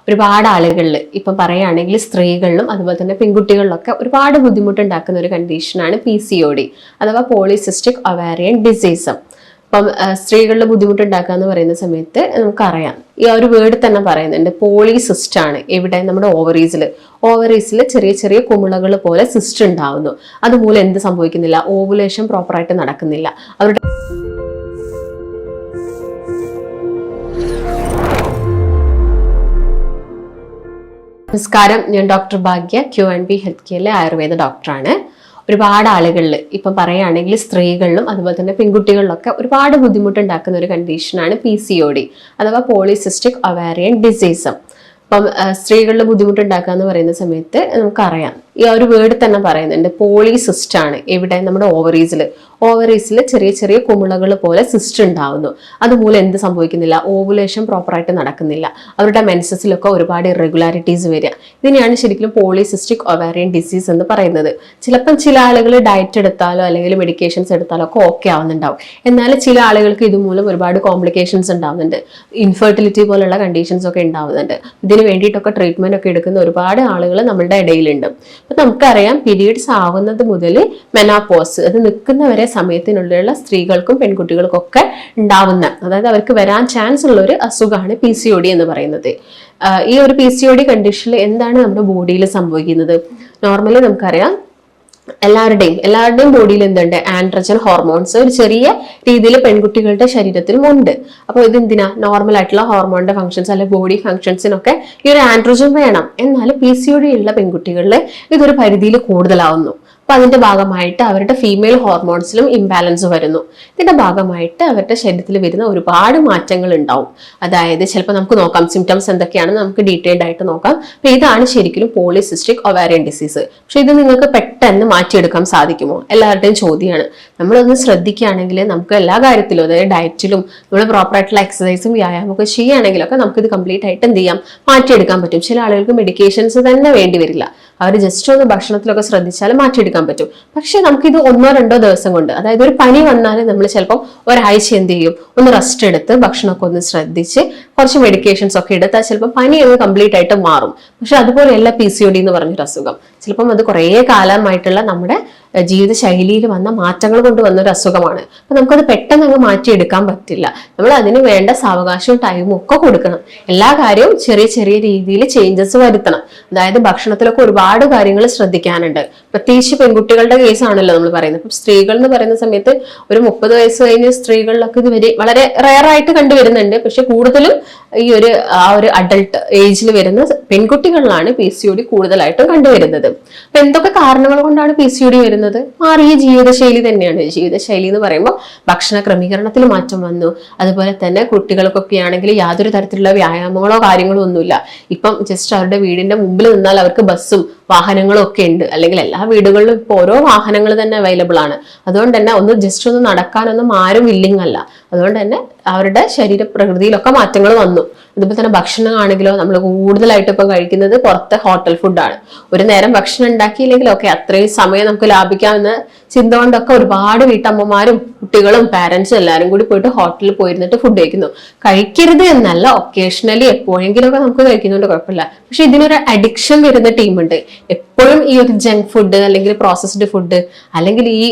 ഒരുപാട് ആളുകളിൽ ഇപ്പം പറയുകയാണെങ്കിൽ സ്ത്രീകളിലും അതുപോലെ തന്നെ പെൺകുട്ടികളിലൊക്കെ ഒരുപാട് ബുദ്ധിമുട്ടുണ്ടാക്കുന്ന ഒരു കണ്ടീഷനാണ് PCOD അഥവാ പോളിസിസ്റ്റിക് ഒവാരിയൻ ഡിസീസ്. അപ്പം സ്ത്രീകളിൽ ബുദ്ധിമുട്ടുണ്ടാക്കുക എന്ന് പറയുന്ന സമയത്ത് നമുക്കറിയാം ഈ ഒരു വേർഡ് തന്നെ പറയുന്നുണ്ട്, പോളിസിസ്റ്റ് ആണ്. എവിടെ? നമ്മുടെ ഓവറീസിൽ ചെറിയ ചെറിയ കുമിളകൾ പോലെ സിസ്റ്റ് ഉണ്ടാവുന്നു. അതുമൂലം എന്ത് സംഭവിക്കുന്നില്ല? ഓവുലേഷൻ പ്രോപ്പറായിട്ട് നടക്കുന്നില്ല. അവരുടെ നമസ്കാരം, ഞാൻ ഡോക്ടർ ഭാഗ്യ, QNB ഹെൽത്ത് കെയറിലെ ആയുർവേദ ഡോക്ടറാണ്. ഒരുപാട് ആളുകളിൽ ഇപ്പം പറയുകയാണെങ്കിൽ സ്ത്രീകളിലും അതുപോലെ തന്നെ പെൺകുട്ടികളിലൊക്കെ ഒരുപാട് ബുദ്ധിമുട്ടുണ്ടാക്കുന്ന ഒരു കണ്ടീഷനാണ് PCOD അഥവാ പോളിസിസ്റ്റിക് ഒവാരിയൻ ഡിസീസ്. അപ്പം സ്ത്രീകളിൽ ബുദ്ധിമുട്ടുണ്ടാക്കുക എന്ന് പറയുന്ന സമയത്ത് നമുക്കറിയാം ഈ ഒരു വേർഡ് തന്നെ പറയുന്നുണ്ട്, പോളിസിസ്റ്റ് ആണ്. എവിടെ? നമ്മുടെ ഓവറീസിൽ ചെറിയ ചെറിയ കുമിളകൾ പോലെ സിസ്റ്റ് ഉണ്ടാവുന്നു. അതുമൂലം എന്ത് സംഭവിക്കുന്നില്ല? ഓവുലേഷൻ പ്രോപ്പറായിട്ട് നടക്കുന്നില്ല. അവരുടെ മെൻസസിലൊക്കെ ഒരുപാട് ഇറഗുലാരിറ്റീസ് വരിക. ഇതിനെയാണ് ശരിക്കും പോളിസിസ്റ്റിക് ഒവാരിയൻ ഡിസീസ് എന്ന് പറയുന്നത്. ചിലപ്പം ചില ആളുകൾ ഡയറ്റ് എടുത്താലോ അല്ലെങ്കിൽ മെഡിക്കേഷൻസ് എടുത്താലോ ഒക്കെ ഓക്കെ ആവുന്നുണ്ടാവും. എന്നാൽ ചില ആളുകൾക്ക് ഇതുമൂലം ഒരുപാട് കോംപ്ലിക്കേഷൻസ് ഉണ്ടാവുന്നുണ്ട്. ഇൻഫെർട്ടിലിറ്റി പോലുള്ള കണ്ടീഷൻസ് ഒക്കെ ഉണ്ടാവുന്നുണ്ട്. ഇതിന് വേണ്ടിയിട്ടൊക്കെ ട്രീറ്റ്മെന്റ് ഒക്കെ എടുക്കുന്ന ഒരുപാട് ആളുകൾ നമ്മുടെ ഇടയിലുണ്ട്. അപ്പൊ നമുക്കറിയാം പീരിയഡ്സ് ആവുന്നത് മുതൽ മെനോപോസ്, അത് നിൽക്കുന്നവരെ സമയത്തിനുള്ള സ്ത്രീകൾക്കും പെൺകുട്ടികൾക്കും ഒക്കെ ഉണ്ടാവുന്ന, അതായത് അവർക്ക് വരാൻ ചാൻസ് ഉള്ള ഒരു അസുഖമാണ് PCOD എന്ന് പറയുന്നത്. ഈ ഒരു PCOD കണ്ടീഷനിൽ എന്താണ് നമ്മുടെ ബോഡിയിൽ സംഭവിക്കുന്നത്? നോർമലി നമുക്കറിയാം എല്ലാവരുടെയും ബോഡിയിൽ എന്തുണ്ട്? ആൻഡ്രജൻ ഹോർമോൺസ് ഒരു ചെറിയ രീതിയിൽ പെൺകുട്ടികളുടെ ശരീരത്തിലും ഉണ്ട്. അപ്പോൾ ഇതെന്തിനാ? നോർമൽ ആയിട്ടുള്ള ഹോർമോണിന്റെ ഫംഗ്ഷൻസ് അല്ലെ ബോഡി ഫംഗ്ഷൻസിനൊക്കെ ഈ ഒരു ആൻഡ്രജൻ വേണം. എന്നാൽ PCOD ഉള്ള പെൺകുട്ടികളിൽ ഇതൊരു പരിധിയിൽ കൂടുതലാവുന്നു. അപ്പൊ അതിന്റെ ഭാഗമായിട്ട് അവരുടെ ഫീമെയിൽ ഹോർമോൺസിലും ഇംബാലൻസ് വരുന്നു. ഇതിന്റെ ഭാഗമായിട്ട് അവരുടെ ശരീരത്തിൽ വരുന്ന ഒരുപാട് മാറ്റങ്ങൾ ഉണ്ടാവും. അതായത് ചിലപ്പോൾ നമുക്ക് നോക്കാം സിംറ്റംസ് എന്തൊക്കെയാണെന്ന് നമുക്ക് ഡീറ്റെയിൽഡ് ആയിട്ട് നോക്കാം. അപ്പൊ ഇതാണ് ശരിക്കും പോളിസിസ്റ്റിക് ഒവാരിയൻ ഡിസീസ്. പക്ഷെ ഇത് നിങ്ങൾക്ക് പെട്ടെന്ന് മാറ്റിയെടുക്കാൻ സാധിക്കുമോ? എല്ലാവരുടെയും ചോദ്യമാണ്. നമ്മളൊന്ന് ശ്രദ്ധിക്കുകയാണെങ്കിൽ നമുക്ക് എല്ലാ കാര്യത്തിലും, അതായത് ഡയറ്റിലും നമ്മൾ പ്രോപ്പർ ആയിട്ടുള്ള എക്സസൈസും വ്യായാമമൊക്കെ ചെയ്യുകയാണെങ്കിലൊക്കെ നമുക്കിത് കംപ്ലീറ്റ് ആയിട്ട് എന്ത് ചെയ്യാം? മാറ്റിയെടുക്കാൻ പറ്റും. ചില ആളുകൾക്ക് മെഡിക്കേഷൻസ് തന്നെ വേണ്ടി വരില്ല. അവർ ജസ്റ്റ് ഒന്ന് ഭക്ഷണത്തിലൊക്കെ ശ്രദ്ധിച്ചാൽ മാറ്റിയെടുക്കാൻ പറ്റും. പക്ഷെ നമുക്കിത് 1-2 ദിവസം കൊണ്ട്, അതായത് ഒരു പനി വന്നാൽ നമ്മൾ ചിലപ്പോൾ ഒരാഴ്ച എന്ത് ചെയ്യും? ഒന്ന് റെസ്റ്റ് എടുത്ത് ഭക്ഷണമൊക്കെ ഒന്ന് ശ്രദ്ധിച്ച് കുറച്ച് മെഡിക്കേഷൻസ് ഒക്കെ എടുത്താൽ ചിലപ്പോൾ പനി അങ്ങ് കംപ്ലീറ്റ് ആയിട്ട് മാറും. പക്ഷെ അതുപോലെയല്ല PCOD എന്ന് പറഞ്ഞൊരു അസുഖം. ചിലപ്പം അത് കുറേ കാലമായിട്ടുള്ള നമ്മുടെ ജീവിതശൈലിയിൽ വന്ന മാറ്റങ്ങൾ കൊണ്ട് വന്ന ഒരു അസുഖമാണ്. അപ്പൊ നമുക്കത് പെട്ടെന്ന് അങ്ങ് മാറ്റിയെടുക്കാൻ പറ്റില്ല. നമ്മൾ അതിന് വേണ്ട സാവകാശവും ടൈമും ഒക്കെ കൊടുക്കണം. എല്ലാ കാര്യവും ചെറിയ ചെറിയ രീതിയിൽ ചേഞ്ചസ് വരുത്തണം. അതായത് ഭക്ഷണത്തിലൊക്കെ ഒരുപാട് കാര്യങ്ങൾ ശ്രദ്ധിക്കാനുണ്ട്. പ്രത്യേകിച്ച് പെൺകുട്ടികളുടെ കേസാണല്ലോ നമ്മൾ പറയുന്നത്. ഇപ്പം സ്ത്രീകൾ എന്ന് പറയുന്ന സമയത്ത് ഒരു 30 വയസ്സ് കഴിഞ്ഞ സ്ത്രീകളിലൊക്കെ ഇത് വളരെ റയർ ആയിട്ട് കണ്ടുവരുന്നുണ്ട്. പക്ഷെ കൂടുതലും ഈ ഒരു അഡൾട്ട് ഏജിൽ വരുന്ന പെൺകുട്ടികളിലാണ് PCOD കൂടുതലായിട്ടും കണ്ടുവരുന്നത്. അപ്പൊ എന്തൊക്കെ കാരണങ്ങൾ കൊണ്ടാണ് PCOD വരുന്നത്? മാറിയ ജീവിതശൈലി തന്നെയാണ്. ജീവിതശൈലി എന്ന് പറയുമ്പോൾ ഭക്ഷണ ക്രമീകരണത്തിൽ മാറ്റം വന്നു. അതുപോലെ തന്നെ കുട്ടികൾക്കൊക്കെ ആണെങ്കിൽ യാതൊരു തരത്തിലുള്ള വ്യായാമങ്ങളോ കാര്യങ്ങളോ ഒന്നുമില്ല. ഇപ്പം ജസ്റ്റ് അവരുടെ വീടിന്റെ മുമ്പിൽ നിന്നാൽ അവർക്ക് ബസ്സും വാഹനങ്ങളും ഒക്കെ ഉണ്ട്. അല്ലെങ്കിൽ എല്ലാ വീടുകളിലും ഇപ്പോൾ ഓരോ വാഹനങ്ങൾ തന്നെ അവൈലബിൾ ആണ്. അതുകൊണ്ട് തന്നെ ജസ്റ്റ് ഒന്ന് നടക്കാനൊന്നും ആരും വില്ലിങ് അല്ല. അതുകൊണ്ട് തന്നെ അവരുടെ ശരീര പ്രകൃതിയിലൊക്കെ മാറ്റങ്ങൾ വന്നു. അതുപോലെ തന്നെ ഭക്ഷണം ആണെങ്കിലോ നമ്മൾ കൂടുതലായിട്ട് ഇപ്പൊ കഴിക്കുന്നത് പുറത്തെ ഹോട്ടൽ ഫുഡാണ്. ഒരു നേരം ഭക്ഷണം ഉണ്ടാക്കിയില്ലെങ്കിലും ഒക്കെ അത്രയും സമയം നമുക്ക് ലാഭിക്കാമെന്ന ചിന്ത കൊണ്ടൊക്കെ ഒരുപാട് വീട്ടമ്മമാരും കുട്ടികളും പാരന്റ്സും എല്ലാവരും കൂടി പോയിട്ട് ഹോട്ടലിൽ പോയിരുന്നിട്ട് ഫുഡ് കഴിക്കരുത് എന്നല്ല, ഒക്കേഷണലി എപ്പോഴെങ്കിലും ഒക്കെ നമുക്ക് കഴിക്കുന്നുണ്ട്, കുഴപ്പമില്ല. പക്ഷെ ഇതിനൊരു അഡിക്ഷൻ വരുന്ന ടീമുണ്ട്. എപ്പോഴും ഈ ഒരു ജങ്ക് ഫുഡ് അല്ലെങ്കിൽ പ്രോസസ്ഡ് ഫുഡ് അല്ലെങ്കിൽ ഈ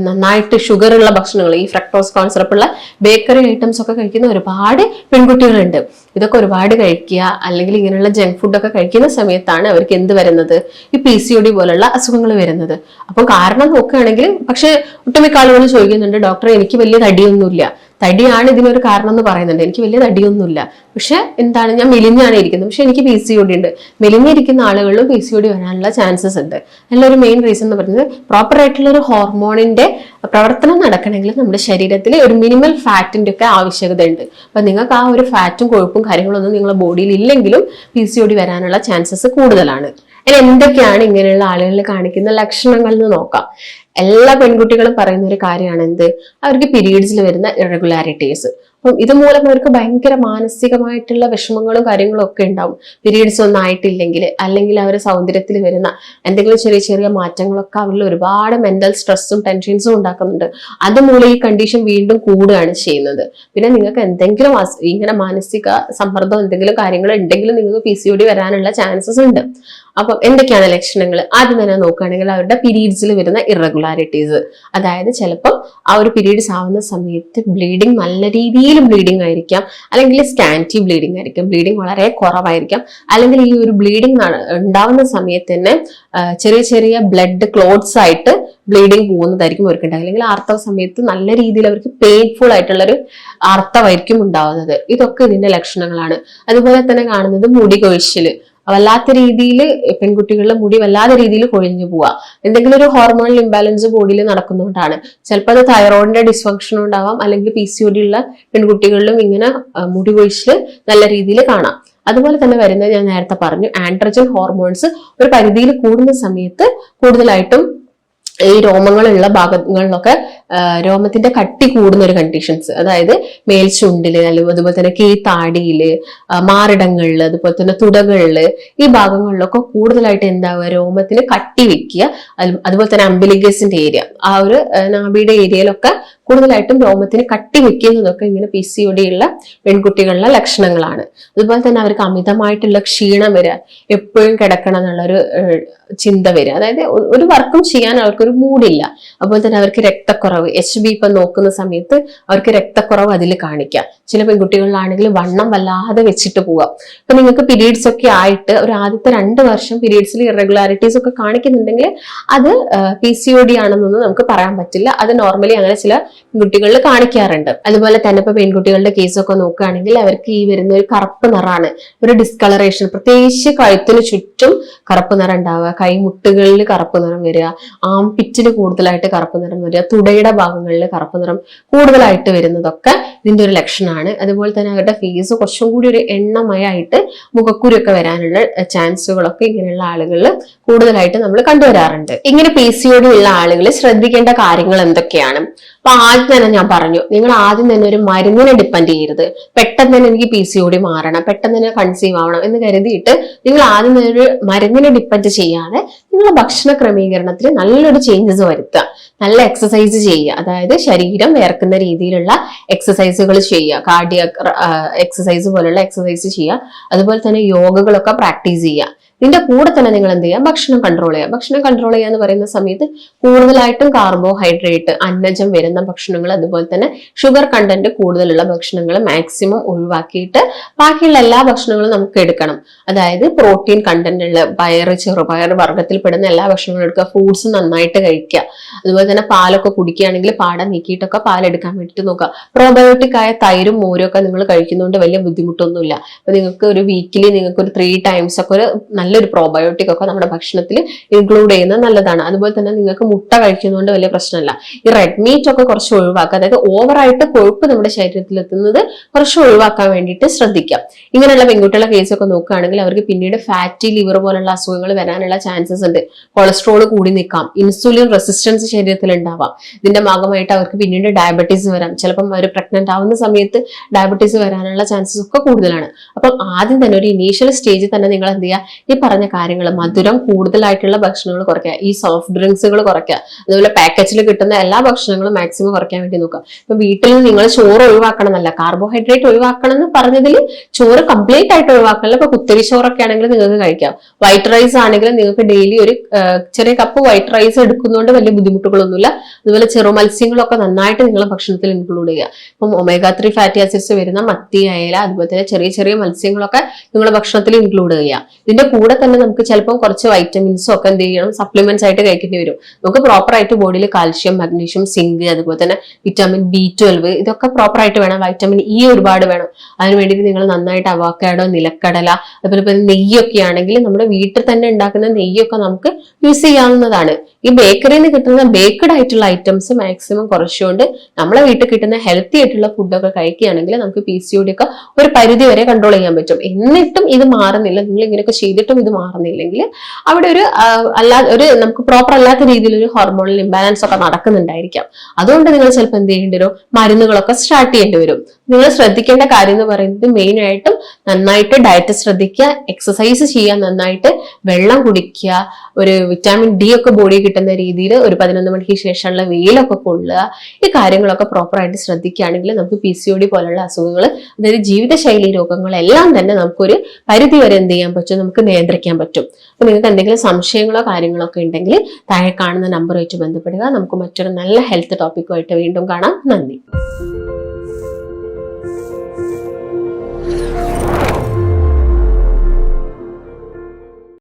നന്നായിട്ട് ഷുഗർ ഉള്ള ഭക്ഷണങ്ങൾ, ഈ ഫ്രക്ടോസ് കോൺസെപ്റ്റ് ഉള്ള ബേക്കറി ഐറ്റംസ് ഒക്കെ കഴിക്കുന്ന ഒരുപാട് പെൺകുട്ടികളുണ്ട്. ഇതൊക്കെ ഒരുപാട് കഴിക്കുക അല്ലെങ്കിൽ ഇങ്ങനെയുള്ള ജങ്ക് ഫുഡൊക്കെ കഴിക്കുന്ന സമയത്താണ് അവർക്ക് എന്ത് വരുന്നത്? ഈ PCOD പോലുള്ള അസുഖങ്ങൾ വരുന്നത്. അപ്പം കാരണം നോക്കുകയാണെങ്കിൽ, പക്ഷെ ഒട്ടുമിക്ക ആളുകൾ ചോദിക്കുന്നുണ്ട്, ഡോക്ടറെ എനിക്ക് വലിയ തടിയൊന്നുമില്ല, തടിയാണ് ഇതിനൊരു കാരണം എന്ന് പറയുന്നുണ്ട്. എനിക്ക് വലിയ തടിയൊന്നുമില്ല, പക്ഷെ എന്താണ്, ഞാൻ മെലിഞ്ഞാണ് ഇരിക്കുന്നത്, പക്ഷെ എനിക്ക് PCOD ഉണ്ട്. മെലിഞ്ഞിരിക്കുന്ന ആളുകളിലും PCOD വരാനുള്ള ചാൻസസ് ഉണ്ട്. അതിലൊരു മെയിൻ റീസൺ എന്ന് പറയുന്നത് പ്രോപ്പർ ആയിട്ടുള്ള ഒരു ഹോർമോണിന്റെ പ്രവർത്തനം നടക്കണമെങ്കിൽ നമ്മുടെ ശരീരത്തിൽ ഒരു മിനിമൽ ഫാറ്റിന്റെ ഒക്കെ ആവശ്യകത ഉണ്ട്. അപ്പൊ നിങ്ങൾക്ക് ആ ഒരു ഫാറ്റും കൊഴുപ്പും കാര്യങ്ങളൊന്നും നിങ്ങളുടെ ബോഡിയിൽ ഇല്ലെങ്കിലും PCOD വരാനുള്ള ചാൻസസ് കൂടുതലാണ്. ഇനി എന്തൊക്കെയാണ് ഇങ്ങനെയുള്ള ആളുകളിൽ കാണിക്കുന്ന ലക്ഷണങ്ങൾ എന്ന് നോക്കാം. എല്ലാ പെൺകുട്ടികളും പറയുന്ന ഒരു കാര്യമാണ് എന്ത്? അവർക്ക് പീരീഡ്സിൽ വരുന്ന ഇറഗുലാരിറ്റീസ്. അപ്പം ഇതുമൂലം അവർക്ക് ഭയങ്കര മാനസികമായിട്ടുള്ള വിഷമങ്ങളും കാര്യങ്ങളും ഒക്കെ ഉണ്ടാവും. പീരീഡ്സ് ഒന്നും ആയിട്ടില്ലെങ്കിൽ, അല്ലെങ്കിൽ അവരുടെ സൗന്ദര്യത്തിൽ വരുന്ന എന്തെങ്കിലും ചെറിയ ചെറിയ മാറ്റങ്ങളൊക്കെ അവരിൽ ഒരുപാട് മെന്റൽ സ്ട്രെസ്സും ടെൻഷൻസും ഉണ്ടാക്കുന്നുണ്ട്. അതുമൂലം ഈ കണ്ടീഷൻ വീണ്ടും കൂടുകയാണ് ചെയ്യുന്നത്. പിന്നെ നിങ്ങൾക്ക് എന്തെങ്കിലും ഇങ്ങനെ മാനസിക സമ്മർദ്ദം എന്തെങ്കിലും കാര്യങ്ങൾ ഉണ്ടെങ്കിലും നിങ്ങൾക്ക് PCOD വരാനുള്ള ചാൻസസ് ഉണ്ട്. അപ്പം എന്തൊക്കെയാണ് ലക്ഷണങ്ങൾ? ആദ്യം തന്നെ നോക്കുകയാണെങ്കിൽ അവരുടെ പീരീഡ്സിൽ വരുന്ന ഇറഗുലാരിറ്റീസ്, അതായത് ചിലപ്പം ആ ഒരു പീരീഡ്സ് ആവുന്ന സമയത്ത് ബ്ലീഡിങ് നല്ല രീതിയിൽ ബ്ലീഡിങ് ആയിരിക്കാം, അല്ലെങ്കിൽ സ്കാൻറ്റി ബ്ലീഡിങ് ആയിരിക്കും, ബ്ലീഡിങ് വളരെ കുറവായിരിക്കാം, അല്ലെങ്കിൽ ഈ ഒരു ബ്ലീഡിങ് ഉണ്ടാവുന്ന സമയത്ത് തന്നെ ചെറിയ ചെറിയ ബ്ലഡ് ക്ലോട്ട്സ് ആയിട്ട് ബ്ലീഡിങ് പോകുന്നതായിരിക്കും അവർക്ക് ഉണ്ടാകുക. അല്ലെങ്കിൽ ആർത്തവ സമയത്ത് നല്ല രീതിയിൽ അവർക്ക് പെയിൻഫുൾ ആയിട്ടുള്ളൊരു ആർത്തവായിരിക്കും ഉണ്ടാവുന്നത്. ഇതൊക്കെ ഇതിന്റെ ലക്ഷണങ്ങളാണ്. അതുപോലെ തന്നെ കാണുന്നത് മുടി കൊഴിച്ചില്, വല്ലാത്ത രീതിയിൽ പെൺകുട്ടികളുടെ മുടി വല്ലാത്ത രീതിയിൽ കൊഴിഞ്ഞു പോവുക. എന്തെങ്കിലും ഒരു ഹോർമോണൽ ഇംബാലൻസ് ബോഡിയിൽ നടക്കുന്നതുകൊണ്ടാണ്. ചിലപ്പോൾ അത് തൈറോയിഡിന്റെ ഡിസ്ഫങ്ഷൻ ഉണ്ടാവാം, അല്ലെങ്കിൽ PCOD ഉള്ള പെൺകുട്ടികളിലും ഇങ്ങനെ മുടി കൊഴിച്ചിൽ നല്ല രീതിയിൽ കാണാം. അതുപോലെ തന്നെ വരുന്നത് ഞാൻ നേരത്തെ പറഞ്ഞു, ആൻഡ്രോജൻ ഹോർമോൺസ് ഒരു പരിധിയിൽ കൂടുന്ന സമയത്ത് കൂടുതലായിട്ടും ഈ രോമങ്ങളുള്ള ഭാഗങ്ങളിലൊക്കെ രോമത്തിന്റെ കട്ടി കൂടുന്ന ഒരു കണ്ടീഷൻസ്, അതായത് മേൽചുണ്ടില്, അല്ലെങ്കിൽ അതുപോലെ തന്നെ കീഴ്ത്താടിയില്, മാറിടങ്ങളില്, അതുപോലെ തന്നെ തുടകളില്, ഈ ഭാഗങ്ങളിലൊക്കെ കൂടുതലായിട്ട് എന്താവുക, രോമത്തിന് കട്ടി വെക്കുക. അതുപോലെ തന്നെ അംബിലിഗസിന്റെ ഏരിയ, ആ ഒരു നാഭിയുടെ ഏരിയയിലൊക്കെ കൂടുതലായിട്ടും രോമത്തിന് കട്ടി വെക്കുന്നതൊക്കെ ഇങ്ങനെ PCOD ഉള്ള പെൺകുട്ടികളുടെ ലക്ഷണങ്ങളാണ്. അതുപോലെ തന്നെ അവർക്ക് അമിതമായിട്ടുള്ള ക്ഷീണം വരിക, എപ്പോഴും കിടക്കണം എന്നുള്ളൊരു ചിന്ത വരിക, അതായത് ഒരു വർക്കും ചെയ്യാൻ അവർക്കൊരു മൂഡില്ല. അതുപോലെ തന്നെ അവർക്ക് രക്തക്കുറവ്, HB ഇപ്പൊ നോക്കുന്ന സമയത്ത് അവർക്ക് രക്തക്കുറവ് അതിൽ കാണിക്കാം. ചില പെൺകുട്ടികളിലാണെങ്കിൽ വണ്ണം വല്ലാതെ വെച്ചിട്ട് പോവാം. ഇപ്പൊ നിങ്ങൾക്ക് പീരീഡ്സ് ഒക്കെ ആയിട്ട് ഒരു ആദ്യത്തെ 2 വർഷം പീരീഡ്സിൽ ഇറഗുലാരിറ്റീസ് ഒക്കെ കാണിക്കുന്നുണ്ടെങ്കിൽ അത് PCOD ആണെന്നൊന്നും നമുക്ക് പറയാൻ പറ്റില്ല. അത് നോർമലി അങ്ങനെ ചില പെൺകുട്ടികളിൽ കാണിക്കാറുണ്ട്. അതുപോലെ തന്നെ ഇപ്പൊ പെൺകുട്ടികളുടെ കേസൊക്കെ നോക്കുകയാണെങ്കിൽ അവർക്ക് ഈ വരുന്ന ഒരു കറുപ്പ് നിറാണ്, ഒരു ഡിസ്കളറേഷൻ, പ്രത്യേകിച്ച് കഴുത്തിന് ചുറ്റും കറുപ്പ് നിറം ഉണ്ടാവുക, കൈമുട്ടുകളിൽ കറുപ്പ് നിറം വരിക, ആംപിറ്റിന് കൂടുതലായിട്ട് കറുപ്പ് നിറം വരിക, തുടയുടെ ഭാഗങ്ങളിൽ കറുപ്പ് നിറം കൂടുതലായിട്ട് വരുന്നതൊക്കെ ഇതിന്റെ ഒരു ലക്ഷണമാണ്. അതുപോലെ തന്നെ അവരുടെ ഫേസ് കുറച്ചും കൂടി ഒരു എണ്ണമയായിട്ട് മുഖക്കുരൊക്കെ വരാനുള്ള ചാൻസുകളൊക്കെ ഇങ്ങനെയുള്ള ആളുകളിൽ കൂടുതലായിട്ട് നമ്മൾ കണ്ടുവരാറുണ്ട്. ഇങ്ങനെ PCOD ഉള്ള ആളുകൾ ശ്രദ്ധിക്കേണ്ട കാര്യങ്ങൾ എന്തൊക്കെയാണ്? അപ്പൊ ആദ്യം തന്നെ ഞാൻ പറഞ്ഞു, നിങ്ങൾ ആദ്യം തന്നെ ഒരു മരുന്നിനെ ഡിപ്പെൻഡ് ചെയ്യരുത്. പെട്ടെന്ന് തന്നെ എനിക്ക് PCOD മാറണം, പെട്ടെന്ന് തന്നെ കൺസീവ് ആവണം എന്ന് കരുതിയിട്ട് നിങ്ങൾ ആദ്യം തന്നെ ഒരു മരുന്നിനെ ഡിപ്പെൻഡ് ചെയ്യാതെ നിങ്ങളുടെ ഭക്ഷണ ക്രമീകരണത്തിൽ നല്ലൊരു ചേഞ്ചസ് വരുത്തുക. നല്ല എക്സസൈസ് ചെയ്യുക, അതായത് ശരീരം വേർക്കുന്ന രീതിയിലുള്ള എക്സസൈസുകൾ ചെയ്യുക, കാർഡിയക് എക്സസൈസ് പോലുള്ള എക്സസൈസ് ചെയ്യുക. അതുപോലെ തന്നെ യോഗകളൊക്കെ പ്രാക്ടീസ് ചെയ്യുക. ഇതിന്റെ കൂടെ തന്നെ നിങ്ങൾ എന്ത് ചെയ്യുക, ഭക്ഷണം കൺട്രോൾ ചെയ്യുക. ഭക്ഷണം കൺട്രോൾ ചെയ്യുക എന്ന് പറയുന്ന സമയത്ത് കൂടുതലായിട്ടും കാർബോഹൈഡ്രേറ്റ്, അന്നജം വരുന്ന ഭക്ഷണങ്ങൾ, അതുപോലെ തന്നെ ഷുഗർ കണ്ടന്റ് കൂടുതലുള്ള ഭക്ഷണങ്ങൾ മാക്സിമം ഒഴിവാക്കിയിട്ട് ബാക്കിയുള്ള എല്ലാ ഭക്ഷണങ്ങളും നമുക്ക് എടുക്കണം. അതായത് പ്രോട്ടീൻ കണ്ടന്റ് ഉള്ള പയറ്, ചെറുപയർ വർഗ്ഗത്തിൽപ്പെടുന്ന എല്ലാ ഭക്ഷണങ്ങളും എടുക്കുക. ഫ്രൂട്ട്സ് നന്നായിട്ട് കഴിക്കുക. അതുപോലെ തന്നെ പാലൊക്കെ കുടിക്കുകയാണെങ്കിൽ പാട നീക്കിയിട്ടൊക്കെ പാലെടുക്കാൻ വേണ്ടിയിട്ട് നോക്കുക. പ്രോബയോട്ടിക് ആയ തൈരും മോരും ഒക്കെ നിങ്ങൾ കഴിക്കുന്നതുകൊണ്ട് വലിയ ബുദ്ധിമുട്ടൊന്നുമില്ല. അപ്പൊ നിങ്ങൾക്ക് ഒരു വീക്കിലി നിങ്ങൾക്ക് ഒരു 3 times ഒക്കെ ഒരു നല്ലൊരു പ്രോബയോട്ടിക് ഒക്കെ നമ്മുടെ ഭക്ഷണത്തിൽ ഇൻക്ലൂഡ് ചെയ്യുന്നത് നല്ലതാണ്. അതുപോലെ തന്നെ നിങ്ങൾക്ക് മുട്ട കഴിക്കുന്നതുകൊണ്ട് വലിയ പ്രശ്നമല്ല. ഈ റെഡ് മീറ്റ് ഒക്കെ കുറച്ച് ഒഴിവാക്കുക, അതായത് ഓവറായിട്ട് കൊഴുപ്പ് നമ്മുടെ ശരീരത്തിൽ എത്തുന്നത് കുറച്ച് ഒഴിവാക്കാൻ വേണ്ടിയിട്ട് ശ്രദ്ധിക്കാം. ഇങ്ങനെയുള്ള പെൺകുട്ടികളുടെ കേസൊക്കെ നോക്കുകയാണെങ്കിൽ അവർക്ക് പിന്നീട് ഫാറ്റി ലിവർ പോലുള്ള അസുഖങ്ങൾ വരാനുള്ള ചാൻസസ് ഉണ്ട്. കൊളസ്ട്രോൾ കൂടി നിൽക്കാം, ഇൻസുലിൻ റെസിസ്റ്റൻസ് ശരീരത്തിൽ ഉണ്ടാവാം. ഇതിന്റെ ഭാഗമായിട്ട് അവർക്ക് പിന്നീട് ഡയബറ്റീസ് വരാം. ചിലപ്പം അവർ പ്രഗ്നന്റ് ആവുന്ന സമയത്ത് ഡയബറ്റീസ് വരാനുള്ള ചാൻസസ് ഒക്കെ കൂടുതലാണ്. അപ്പം ആദ്യം തന്നെ ഒരു ഇനീഷ്യൽ സ്റ്റേജിൽ തന്നെ നിങ്ങൾ എന്ത് ചെയ്യുക, ഈ പറഞ്ഞ കാര്യങ്ങൾ, മധുരം കൂടുതലായിട്ടുള്ള ഭക്ഷണങ്ങൾ കുറയ്ക്കുക, ഈ സോഫ്റ്റ് ഡ്രിങ്ക്സുകൾ കുറയ്ക്കുക, അതുപോലെ പാക്കറ്റിൽ കിട്ടുന്ന എല്ലാ ഭക്ഷണങ്ങളും മാക്സിമം കുറയ്ക്കാൻ വേണ്ടി നോക്കുക. ഇപ്പൊ വീട്ടിൽ നിങ്ങൾ ചോറ് ഒഴിവാക്കണം എന്നല്ല, കാർബോഹൈഡ്രേറ്റ് ഒഴിവാക്കണം എന്ന് പറഞ്ഞതിൽ ചോറ് കംപ്ലീറ്റ് ആയിട്ട് ഒഴിവാക്കണല്ലോ. ഇപ്പൊ കുത്തരി ചോറൊക്കെ ആണെങ്കിൽ നിങ്ങൾക്ക് കഴിക്കാം. വൈറ്റ് റൈസ് ആണെങ്കിൽ നിങ്ങൾക്ക് ഡെയിലി ഒരു ചെറിയ കപ്പ് വൈറ്റ് റൈസ് എടുക്കുന്നതുകൊണ്ട് വലിയ ബുദ്ധിമുട്ടുകളൊന്നുമില്ല. അതുപോലെ ചെറു മത്സ്യങ്ങളൊക്കെ നന്നായിട്ട് നിങ്ങളെ ഭക്ഷണത്തിൽ ഇൻക്ലൂഡ് ചെയ്യുക. ഇപ്പം omega-3 ഫാറ്റി ആസിഡ്സ് വരുന്ന മത്തി, അയല, അതുപോലെ തന്നെ ചെറിയ ചെറിയ മത്സ്യങ്ങളൊക്കെ നിങ്ങളുടെ ഭക്ഷണത്തിൽ ഇൻക്ലൂഡ് ചെയ്യുക. ഇതിന്റെ കൂടെ തന്നെ നമുക്ക് ചിലപ്പോൾ കുറച്ച് വൈറ്റമിൻസും ഒക്കെ എന്ത് ചെയ്യണം, സപ്ലിമെന്റ്സ് ആയിട്ട് കഴിക്കേണ്ടി വരും. നമുക്ക് പ്രോപ്പർ ആയിട്ട് ബോഡിയിൽ കാൽഷ്യം, മഗ്നീഷ്യം, സിങ്ക്, അതുപോലെ തന്നെ വിറ്റാമിൻ B12 ഇതൊക്കെ പ്രോപ്പർ ആയിട്ട് വേണം. വൈറ്റമിൻ E ഒരുപാട് വേണം. അതിന് വേണ്ടിയിട്ട് നിങ്ങൾ നന്നായിട്ട് അവക്കാഡോ, നിലക്കടല, അതുപോലെ നെയ്യൊക്കെ ആണെങ്കിൽ നമ്മുടെ വീട്ടിൽ തന്നെ ഉണ്ടാക്കുന്ന നെയ്യൊക്കെ നമുക്ക് യൂസ് ചെയ്യാവുന്നതാണ്. ഈ ബേക്കറിയിൽ നിന്ന് കിട്ടുന്ന ബേക്ക്ഡ് ആയിട്ടുള്ള ഐറ്റംസ് മാക്സിമം കുറച്ചുകൊണ്ട് നമ്മളെ വീട്ടിൽ കിട്ടുന്ന ഹെൽത്തി ആയിട്ടുള്ള ഫുഡൊക്കെ കഴിക്കുകയാണെങ്കിൽ നമുക്ക് PCOD ഒക്കെ ഒരു പരിധി വരെ കൺട്രോൾ ചെയ്യാൻ പറ്റും. എന്നിട്ടും ഇത് മാറുന്നില്ല, നിങ്ങൾ ഇങ്ങനെയൊക്കെ ചെയ്തിട്ട് എന്നിട്ടും ഇത് മാറുന്നില്ലെങ്കിൽ അവിടെ ഒരു നമുക്ക് പ്രോപ്പർ അല്ലാത്ത രീതിയിൽ ഒരു ഹോർമോണൽ ഇംബാലൻസ് ഒക്കെ നടക്കുന്നുണ്ടായിരിക്കാം. അതുകൊണ്ട് നിങ്ങൾ ചിലപ്പോൾ എന്ത് ചെയ്യേണ്ടി വരും, മരുന്നുകളൊക്കെ സ്റ്റാർട്ട് ചെയ്യേണ്ടി വരും. നിങ്ങൾ ശ്രദ്ധിക്കേണ്ട കാര്യം എന്ന് പറയുന്നത് മെയിൻ ആയിട്ടും നന്നായിട്ട് ഡയറ്റ് ശ്രദ്ധിക്കുക, എക്സസൈസ് ചെയ്യുക, നന്നായിട്ട് വെള്ളം കുടിക്കുക, ഒരു വിറ്റാമിൻ ഡി ഒക്കെ ബോഡി കിട്ടുന്ന രീതിയിൽ ഒരു 11 മണിക്ക് ശേഷമുള്ള വെയിലൊക്കെ കൊള്ളുക. ഈ കാര്യങ്ങളൊക്കെ പ്രോപ്പർ ആയിട്ട് ശ്രദ്ധിക്കുകയാണെങ്കിൽ നമുക്ക് PCOD പോലുള്ള അസുഖങ്ങൾ, അതായത് ജീവിതശൈലി രോഗങ്ങളെല്ലാം തന്നെ നമുക്കൊരു പരിധി വരെ എന്ത് ചെയ്യാൻ പറ്റും, നമുക്ക് നിയന്ത്രിക്കാൻ പറ്റും. അപ്പൊ നിങ്ങൾക്ക് എന്തെങ്കിലും സംശയങ്ങളോ കാര്യങ്ങളോ ഒക്കെ ഉണ്ടെങ്കിൽ താഴെ കാണുന്ന നമ്പറുമായിട്ട് ബന്ധപ്പെടുക. നമുക്ക് മറ്റൊരു നല്ല ഹെൽത്ത് ടോപ്പിക്കുമായിട്ട് വീണ്ടും കാണാം. നന്ദി.